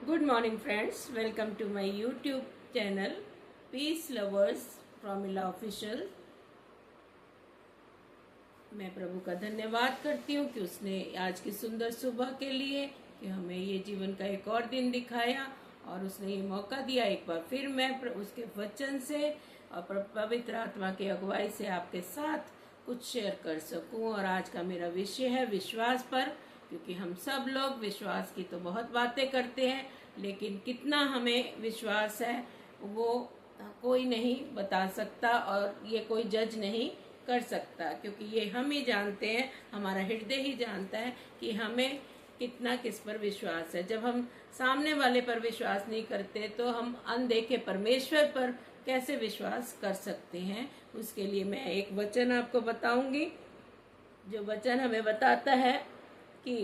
Good morning, friends. Welcome to my YouTube channel, Peace Lovers Formula Official. मैं प्रभु का धन्यवाद करती हूँ कि उसने आज की सुंदर सुबह के लिए कि हमें ये जीवन का एक और दिन दिखाया और उसने ये मौका दिया एक बार फिर मैं उसके वचन से और पवित्र आत्मा की अगुवाई से आपके साथ कुछ शेयर कर सकूं। और आज का मेरा विषय है विश्वास पर, क्योंकि हम सब लोग विश्वास की तो बहुत बातें करते हैं, लेकिन कितना हमें विश्वास है वो कोई नहीं बता सकता और ये कोई जज नहीं कर सकता, क्योंकि ये हम ही जानते हैं, हमारा हृदय ही जानता है कि हमें कितना किस पर विश्वास है। जब हम सामने वाले पर विश्वास नहीं करते तो हम अनदेखे परमेश्वर पर कैसे विश्वास कर सकते हैं। उसके लिए मैं एक वचन आपको बताऊंगी, जो वचन हमें बताता है कि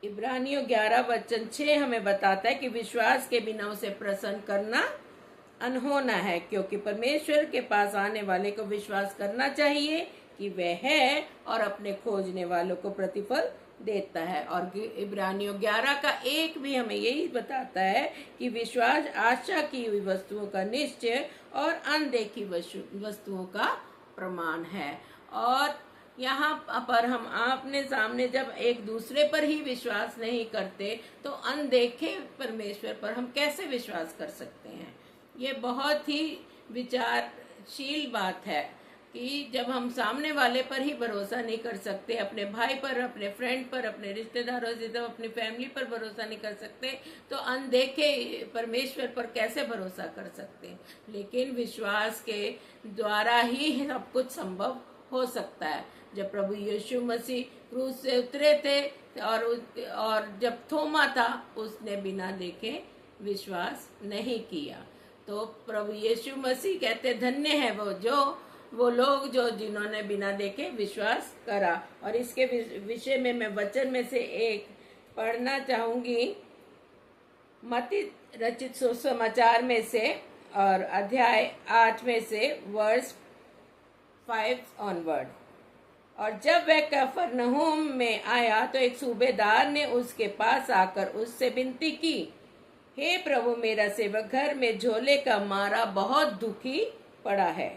इब्रानियों 11 वचन 6 हमें बताता है कि विश्वास के बिना उसे प्रसन्न करना अनहोना है, क्योंकि परमेश्वर के पास आने वाले को विश्वास करना चाहिए कि वह है और अपने खोजने वालों को प्रतिफल देता है। और इब्रानियों 11 का 1 भी हमें यही बताता है कि विश्वास आशा की हुई वस्तुओं का निश्चय और अनदेखी वस्तुओं का प्रमाण है। और यहाँ पर हम आपने सामने जब एक दूसरे पर ही विश्वास नहीं करते तो अनदेखे परमेश्वर पर हम कैसे विश्वास कर सकते हैं। ये बहुत ही विचारशील बात है कि जब हम सामने वाले पर ही भरोसा नहीं कर सकते, अपने भाई पर, अपने फ्रेंड पर, अपने रिश्तेदारों से, जब अपनी फैमिली पर भरोसा नहीं कर सकते तो अनदेखे परमेश्वर पर कैसे भरोसा कर सकते हैं। लेकिन विश्वास के द्वारा ही सब कुछ संभव हो सकता है। जब प्रभु यीशु मसीह क्रूस से उतरे थे और जब थोमा था, उसने बिना देखे विश्वास नहीं किया। तो प्रभु यीशु मसीह कहते धन्य है वो लोग जो जिन्होंने बिना देखे विश्वास करा। और इसके विषय में मैं वचन में से एक पढ़ना चाहूंगी, मत्ती रचित सुसमाचार में से और अध्याय 8 में से वर्स 5 ऑनवर्ड। और जब वह कफरनहूम में आया तो एक सूबेदार ने उसके पास आकर उससे विनती की, हे प्रभु, मेरा सेवक घर में झोले का मारा बहुत दुखी पड़ा है।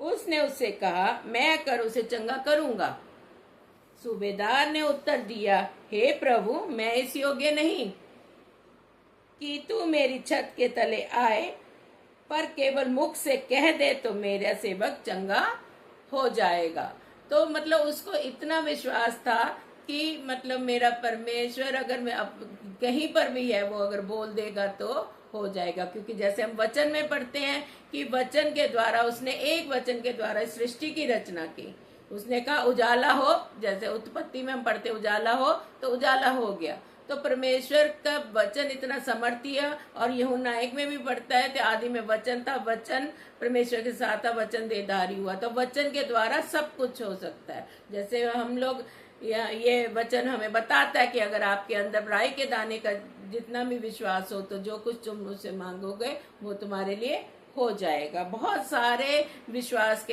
उसने उससे कहा, मैं कर उसे चंगा करूंगा। सूबेदार ने उत्तर दिया, हे प्रभु, मैं इस योग्य नहीं कि तू मेरी छत के तले आए, पर केवल मुख से कह दे तो मेरा सेवक चंगा हो जाएगा। तो मतलब उसको इतना विश्वास था कि मतलब मेरा परमेश्वर अगर मैं अब कहीं पर भी है वो अगर बोल देगा तो हो जाएगा। क्योंकि जैसे हम वचन में पढ़ते हैं कि वचन के द्वारा उसने एक वचन के द्वारा सृष्टि की रचना की। उसने कहा उजाला हो, जैसे उत्पत्ति में हम पढ़ते उजाला हो तो उजाला हो गया। तो परमेश्वर का वचन इतना समर्थीय। और यूहन्ना 1 में भी पढ़ता है कि आदि में वचन था, वचन परमेश्वर के साथ था, वचन देहधारी हुआ। तो वचन के द्वारा सब कुछ हो सकता है। जैसे हम लोग ये वचन हमें बताता है कि अगर आपके अंदर राई के दाने का जितना भी विश्वास हो तो जो कुछ तुम मुझसे मांगोगे वो तुम्हारे लिए हो जाएगा। बहुत सारे विश्वास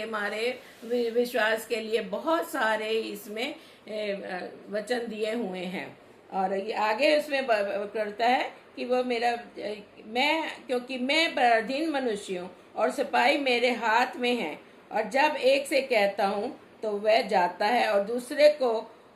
विश्वास के लिए बहुत सारे इसमें वचन दिए हुए हैं। और ये आगे उसमें करता है कि वो क्योंकि मैं पराधीन मनुष्य हूँ और सिपाही मेरे हाथ में है, और जब एक से कहता हूँ तो वह जाता है और दूसरे को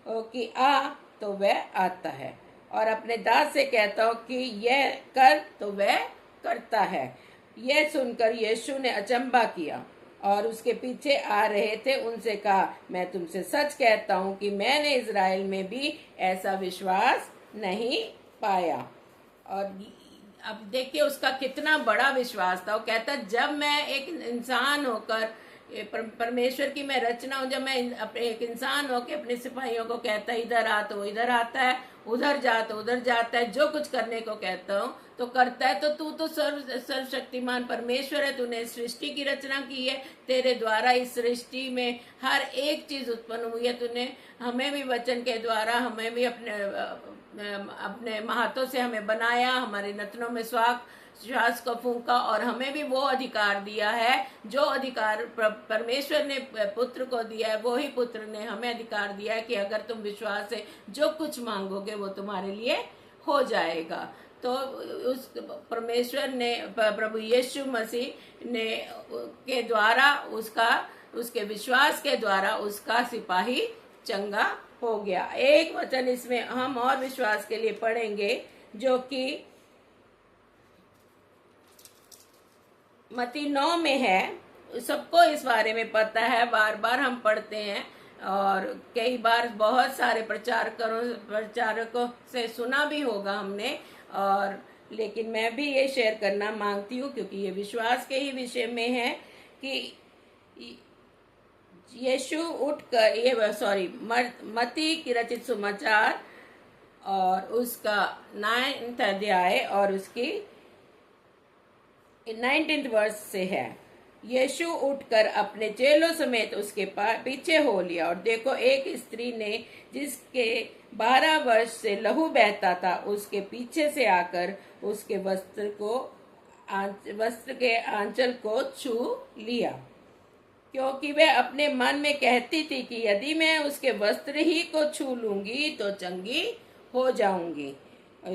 कि आ तो वह आता है, और अपने दास से कहता हूँ कि यह कर तो वह करता है। यह सुनकर यीशु ने अचंभा किया और उसके पीछे आ रहे थे उनसे कहा, मैं तुमसे सच कहता हूँ कि मैंने इज़राइल में भी ऐसा विश्वास नहीं पाया। और अब देखिए उसका कितना बड़ा विश्वास था। वो कहता, जब मैं एक इंसान होकर परमेश्वर की मैं रचना हूँ, जब मैं एक इंसान होकर अपने सिपाहियों को कहता इधर आ तो इधर आता है, उधर जा तो उधर जाता है, जो कुछ करने को कहता हूँ तो करता है। तो तू तो सर्वशक्तिमान परमेश्वर है, तूने सृष्टि की रचना की है, तेरे द्वारा इस सृष्टि में हर एक चीज उत्पन्न हुई है। तूने हमें भी वचन के द्वारा हमें भी अपने अपने हाथों से हमें बनाया, हमारे नथनों में श्वास को फूंका और हमें भी वो अधिकार दिया है जो अधिकार परमेश्वर ने पुत्र को दिया है, वो ही पुत्र ने हमें अधिकार दिया है कि अगर तुम विश्वास से जो कुछ मांगोगे वो तुम्हारे लिए हो जाएगा। तो उस परमेश्वर ने, प्रभु यीशु मसीह ने के द्वारा उसके विश्वास के द्वारा उसका सिपाही चंगा हो गया। एक वचन इसमें हम और विश्वास के लिए पढ़ेंगे जो कि मत्ती 9 में है। सबको इस बारे में पता है, बार बार हम पढ़ते हैं और कई बार बहुत सारे प्रचारकों से सुना भी होगा हमने, और लेकिन मैं भी ये शेयर करना मांगती हूँ क्योंकि ये विश्वास के ही विषय में है कि यीशु उठकर मत्ती की रचित सुसमाचार और उसका 9th अध्याय और उसकी 19th वर्ष से है। यीशु उठकर अपने चेलों समेत उसके पीछे हो लिया, और देखो एक स्त्री ने जिसके 12 वर्ष से लहू बहता था उसके पीछे से आकर उसके वस्त्र के आंचल को छू लिया, क्योंकि वह अपने मन में कहती थी कि यदि मैं उसके वस्त्र ही को छू लूंगी तो चंगी हो जाऊंगी।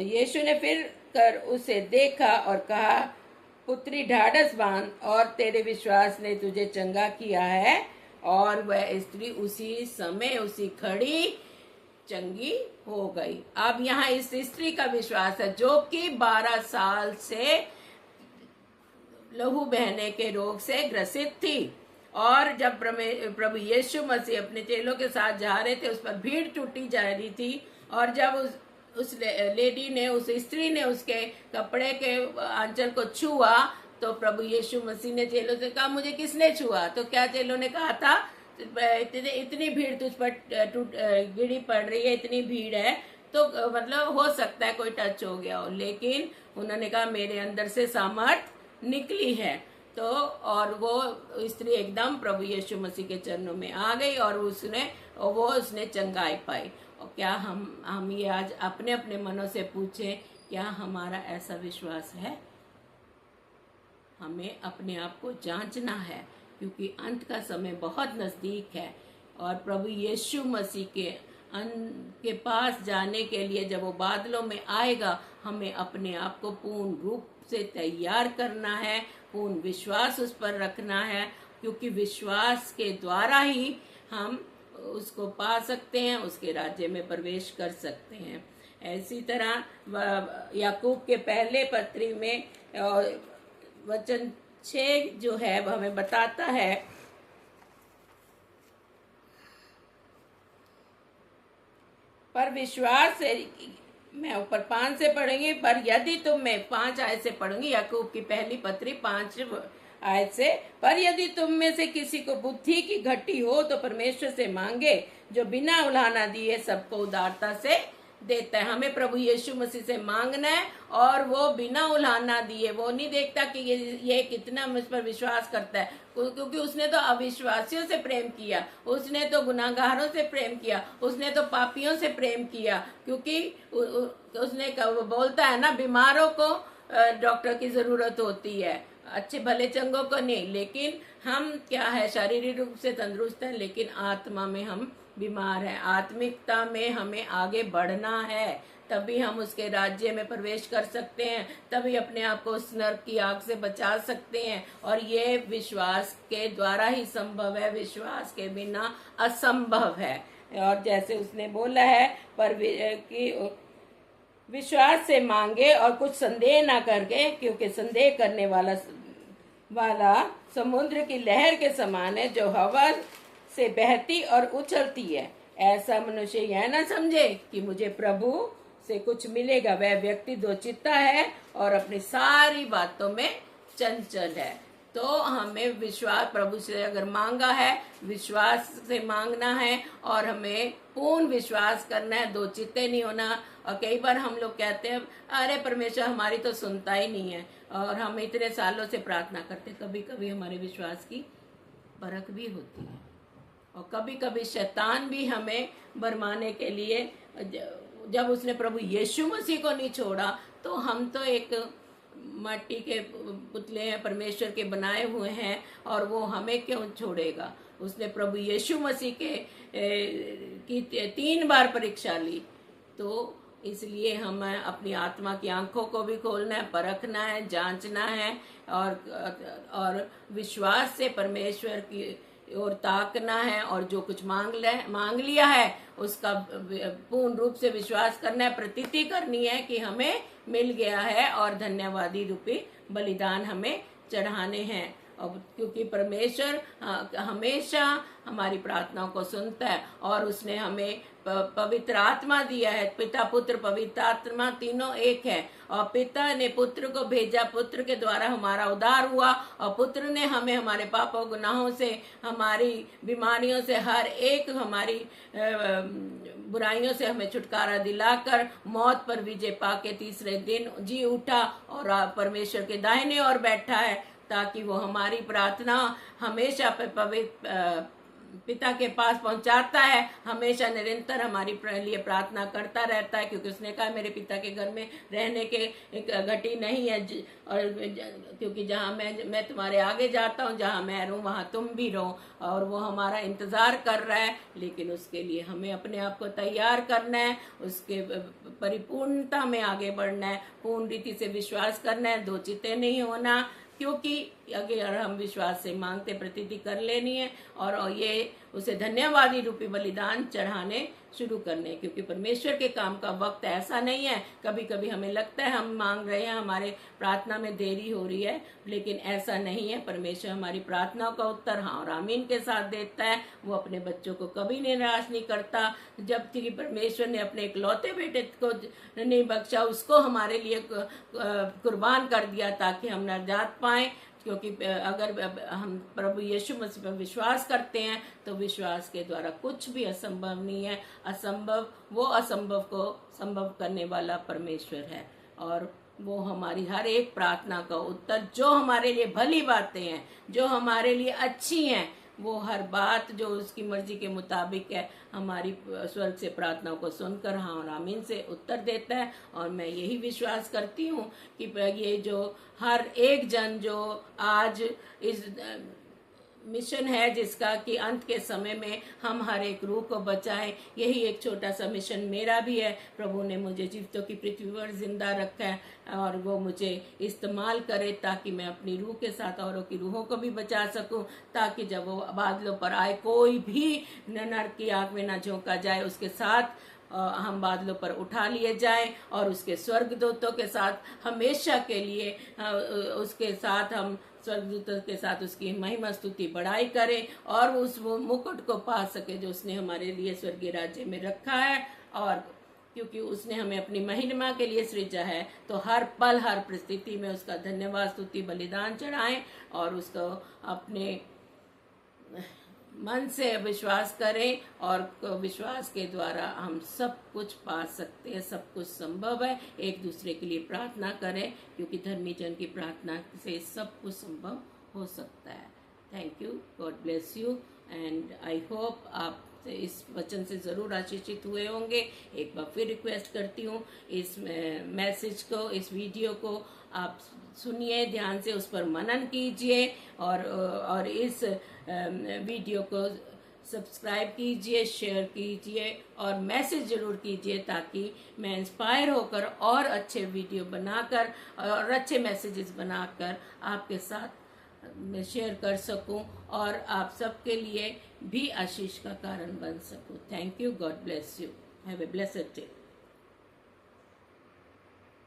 यीशु ने फिर कर उसे देखा और कहा, पुत्री ढाढ़स बांध, और तेरे विश्वास ने तुझे चंगा किया है। और वह स्त्री उसी समय उसी घड़ी चंगी हो गई। अब यहाँ इस स्त्री का विश्वास है जो कि 12 साल से लहू बहने के रोग से ग्रसित थी, और जब प्रभु यीशु मसीह अपने चेलों के साथ जा रहे थे उस पर भीड़ टूटी जा रही थी, और जब उस लेडी ने, उस स्त्री ने उसके कपड़े के आंचल को छुआ तो प्रभु यीशु मसीह ने चेलों से कहा, मुझे किसने छुआ? तो क्या चेलों ने कहा था, इतनी भीड़ तुझ पर गिरी पड़ रही है, इतनी भीड़ है तो मतलब हो सकता है कोई टच हो गया हो, लेकिन उन्होंने कहा मेरे अंदर से सामर्थ निकली है। तो और वो स्त्री एकदम प्रभु यीशु मसीह के चरणों में आ गई और उसने चंगाई पाई। और क्या हम ये आज अपने अपने मनों से पूछें, क्या हमारा ऐसा विश्वास है? हमें अपने आप को जांचना है क्योंकि अंत का समय बहुत नजदीक है, और प्रभु यीशु मसीह के पास जाने के लिए जब वो बादलों में आएगा, हमें अपने आप को पूर्ण रूप से तैयार करना है, पूर्ण विश्वास उस पर रखना है, क्योंकि विश्वास के द्वारा ही हम उसको पा सकते हैं, उसके राज्य में प्रवेश कर सकते हैं। ऐसी तरह याकूब के पहले पत्री में वचन 6 जो है वह हमें बताता है, पर विश्वास से, मैं ऊपर 5 से पढ़ूंगी, पर यदि तुम, मैं 5 आयत से पढ़ूंगी, याकूब की पहली पत्री 5 आयत से, पर यदि तुम में से किसी को बुद्धि की घटी हो तो परमेश्वर से मांगे जो बिना उलाहना दिए सबको उदारता से देता है। हमें प्रभु यीशु मसीह से मांगना है, और वो बिना उलाहना दिए, वो नहीं देखता कि ये कितना मुझ पर विश्वास करता है, क्योंकि उसने तो अविश्वासियों से प्रेम किया, उसने तो गुनाहगारों से प्रेम किया, उसने तो पापियों से प्रेम किया, क्योंकि उसने बोलता है ना, बीमारों को डॉक्टर की जरूरत होती है, अच्छे भले चंगों को नहीं। लेकिन हम क्या है, शारीरिक रूप से तंदुरुस्त हैं लेकिन आत्मा में हम बीमार हैं। आत्मिकता में हमें आगे बढ़ना है, तभी हम उसके राज्य में प्रवेश कर सकते हैं, तभी अपने आप को उस नरक की आग से बचा सकते हैं, और ये विश्वास के द्वारा ही संभव है, विश्वास के बिना असंभव है। और जैसे उसने बोला है, पर कि विश्वास से मांगे और कुछ संदेह ना करके, क्योंकि संदेह करने वाला समुद्र की लहर के समान है जो हवा से बहती और उछलती है। ऐसा मनुष्य यह ना समझे कि मुझे प्रभु से कुछ मिलेगा। वह व्यक्ति दो चित्ता है और अपनी सारी बातों में चंचल है। तो हमें विश्वास, प्रभु से अगर मांगा है, विश्वास से मांगना है, और हमें पूर्ण विश्वास करना है, दो चित्ते नहीं होना। और कई बार हम लोग कहते हैं, अरे परमेश्वर हमारी तो सुनता ही नहीं है, और हम इतने सालों से प्रार्थना करते, कभी कभी हमारे विश्वास की परख भी होती है, और कभी कभी शैतान भी हमें भरमाने के लिए जब उसने प्रभु यीशु मसीह को नहीं छोड़ा तो हम तो एक मट्टी के पुतले हैं, परमेश्वर के बनाए हुए हैं, और वो हमें क्यों छोड़ेगा। उसने प्रभु यीशु मसीह की 3 बार परीक्षा ली। तो इसलिए हमें अपनी आत्मा की आंखों को भी खोलना है, परखना है, जांचना है, और विश्वास से परमेश्वर की और ताकना है, और जो कुछ मांग लिया है उसका पूर्ण रूप से विश्वास करना है, प्रतीति करनी है कि हमें मिल गया है, और धन्यवादी रूपी बलिदान हमें चढ़ाने हैं। और क्योंकि परमेश्वर हमेशा हमारी प्रार्थनाओं को सुनता है, और उसने हमें पवित्र आत्मा दिया है। पिता पुत्र पवित्र आत्मा तीनों एक है, और पिता ने पुत्र को भेजा, पुत्र के द्वारा हमारा उद्धार हुआ, और पुत्र ने हमें हमारे पापों गुनाहों से, हमारी बीमारियों से, हर एक हमारी बुराइयों से हमें छुटकारा दिलाकर मौत पर विजय पाके तीसरे दिन जी उठा, और परमेश्वर के दाहिने ओर बैठा है, ताकि वो हमारी प्रार्थना हमेशा पवित्र पिता के पास पहुंचाता है, हमेशा निरंतर हमारी लिए प्रार्थना करता रहता है, क्योंकि उसने कहा मेरे पिता के घर में रहने के एक घटी नहीं है, और क्योंकि जहाँ मैं तुम्हारे आगे जाता हूँ, जहाँ मैं रहूँ वहाँ तुम भी रहो, और वो हमारा इंतजार कर रहा है। लेकिन उसके लिए हमें अपने आप को तैयार करना है, उसके परिपूर्णता में आगे बढ़ना है, पूर्ण रीति से विश्वास करना है, दो चित्ते नहीं होना, क्योंकि अगर हम विश्वास से मांगते प्रतीति कर लेनी है, और ये उसे धन्यवादी रूपी बलिदान चढ़ाने शुरू करने, क्योंकि परमेश्वर के काम का वक्त ऐसा नहीं है। कभी कभी हमें लगता है हम मांग रहे हैं, हमारे प्रार्थना में देरी हो रही है, लेकिन ऐसा नहीं है। परमेश्वर हमारी प्रार्थनाओं का उत्तर हाँ और आमीन के साथ देता है। वो अपने बच्चों को कभी निराश नहीं करता। जब कि परमेश्वर ने अपने इकलौते बेटे को नहीं बख्शा, उसको हमारे लिए कुर्बान कर दिया ताकि हम नजात पाएं। क्योंकि अगर हम प्रभु यीशु मसीह पर विश्वास करते हैं तो विश्वास के द्वारा कुछ भी असंभव नहीं है। वो असंभव को संभव करने वाला परमेश्वर है, और वो हमारी हर एक प्रार्थना का उत्तर, जो हमारे लिए भली बातें हैं, जो हमारे लिए अच्छी हैं, वो हर बात जो उसकी मर्जी के मुताबिक है, हमारी स्वर्ग से प्रार्थनाओं को सुनकर हाँ और आमीन से उत्तर देता है। और मैं यही विश्वास करती हूँ कि ये जो हर एक जन जो आज इस मिशन है, जिसका कि अंत के समय में हम हर एक रूह को बचाएं, यही एक छोटा सा मिशन मेरा भी है। प्रभु ने मुझे जीवितों की पृथ्वी पर जिंदा रखा है, और वो मुझे इस्तेमाल करे ताकि मैं अपनी रूह के साथ औरों की रूहों को भी बचा सकूं, ताकि जब वो बादलों पर आए कोई भी नरक की आग में न झोंका जाए, उसके साथ हम बादलों पर उठा लिए जाएं, और उसके स्वर्गदूतों के साथ हमेशा के लिए उसके साथ हम स्वर्गदूतों के साथ उसकी महिमा स्तुति बढ़ाई करें, और उस वो मुकुट को पा सके जो उसने हमारे लिए स्वर्गीय राज्य में रखा है। और क्योंकि उसने हमें अपनी महिमा के लिए सृजा है, तो हर पल हर परिस्थिति में उसका धन्यवाद स्तुति बलिदान चढ़ाएं, और उसको अपने मन से विश्वास करें, और विश्वास के द्वारा हम सब कुछ पा सकते हैं, सब कुछ संभव है। एक दूसरे के लिए प्रार्थना करें, क्योंकि धर्मी जन की प्रार्थना से सब कुछ संभव हो सकता है। Thank you, God bless you, and I hope आप इस वचन से जरूर आशीषित हुए होंगे। एक बार फिर रिक्वेस्ट करती हूँ, इस मैसेज को, इस वीडियो को आप सुनिए ध्यान से, उस पर मनन कीजिए, और इस वीडियो को सब्सक्राइब कीजिए, शेयर कीजिए, और मैसेज जरूर कीजिए, ताकि मैं इंस्पायर होकर और अच्छे वीडियो बनाकर और अच्छे मैसेजेस बनाकर आपके साथ मैं शेयर कर सकूं, और आप सबके लिए भी आशीष का कारण बन सकूं। Thank you, God bless you, have a blessed day.